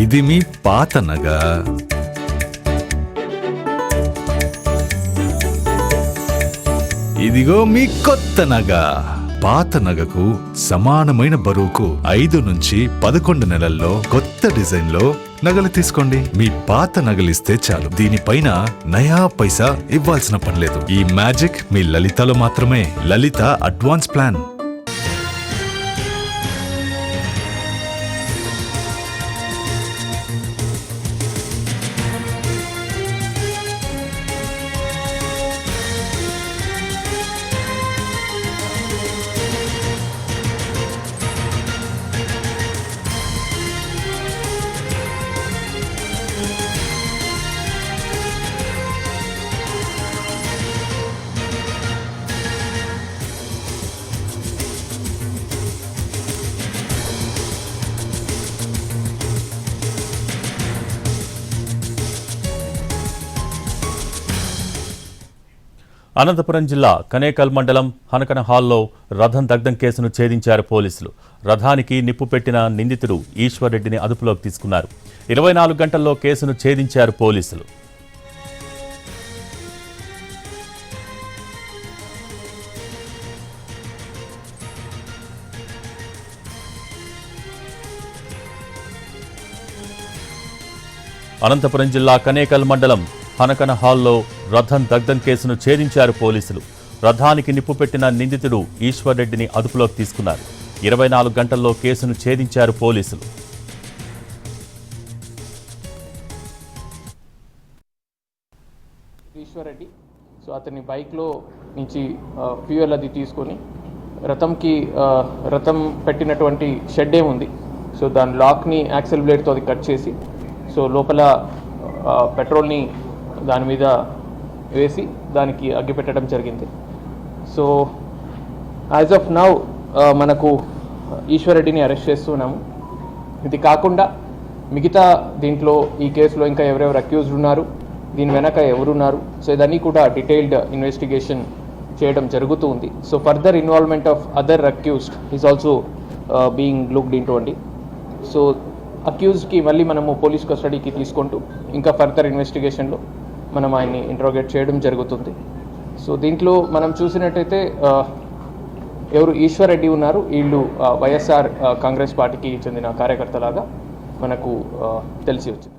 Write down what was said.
ఇది మీ పాత నగ. ఇదిగో మీ కొత్త నగ. పాత నగకు సమానమైన బరువుకు 5 నుంచి 11 నెలల్లో కొత్త డిజైన్ లో నగలు తీసుకోండి. మీ పాత నగలిస్తే చాలు, దీనిపైన నయా పైసా ఇవ్వాల్సిన పనిలేదు. ఈ మ్యాజిక్ మీ లలితలో మాత్రమే. లలిత అడ్వాన్స్ ప్లాన్. అనంతపురం జిల్లా కనేకల్ మండలం హనకన హాల్లో రథం దగ్ధం కేసును ఛేదించారు పోలీసులు. రథానికి నిప్పు పెట్టిన నిందితుడు ఈశ్వర్ రెడ్డిని అదుపులోకి తీసుకున్నారు. 24 గంటల్లో కేసును ఛేదించారు పోలీసులు. అనంతపురం జిల్లా కనేకల్ మండలం హనకన హాల్లో రథం దగ్ధం కేసును ఛేదించారు పోలీసులు. రథానికి నిప్పు పెట్టిన నిందితుడు ఈశ్వర్ రెడ్డిని అదుపులోకి తీసుకున్నారు. 24 గంటల్లో కేసును ఛేదించారు పోలీసులు. ఈశ్వర్ రెడ్డి అతని బైక్లో నుంచి ఫ్యూయల్ అది తీసుకొని రథం పెట్టినటువంటి షెడ్ ఏముంది, దాని లాక్ని యాక్సెల్ బ్లేడ్తో అది కట్ చేసి లోపల పెట్రోల్ని దాని మీద వేసి దానికి అగ్గి పెట్టడం జరిగింది. యాజ్ ఆఫ్ నౌ మనకు ఈశ్వర్ రెడ్డిని అరెస్ట్ చేస్తున్నాము. ఇది కాకుండా మిగతా దీంట్లో ఈ కేసులో ఇంకా ఎవరెవరు అక్యూజ్డ్ ఉన్నారు, దీని వెనక ఎవరున్నారు, ఇదన్నీ కూడా డీటెయిల్డ్ ఇన్వెస్టిగేషన్ చేయడం జరుగుతూ ఉంది. Further involvement of other accused is also being looked into అండి. అక్యూజ్డ్కి మళ్ళీ మనము పోలీస్ కస్టడీకి తీసుకుంటూ ఇంకా ఫర్దర్ ఇన్వెస్టిగేషన్లో మనం ఆయన్ని ఇంట్రోగేట్ చేయడం జరుగుతుంది. దీంట్లో మనం చూసినట్టయితే ఎవరు ఈశ్వర్ రెడ్డి ఉన్నారు, వీళ్ళు వైఎస్ఆర్ కాంగ్రెస్ పార్టీకి చెందిన కార్యకర్తలాగా మనకు తెలిసి వచ్చింది.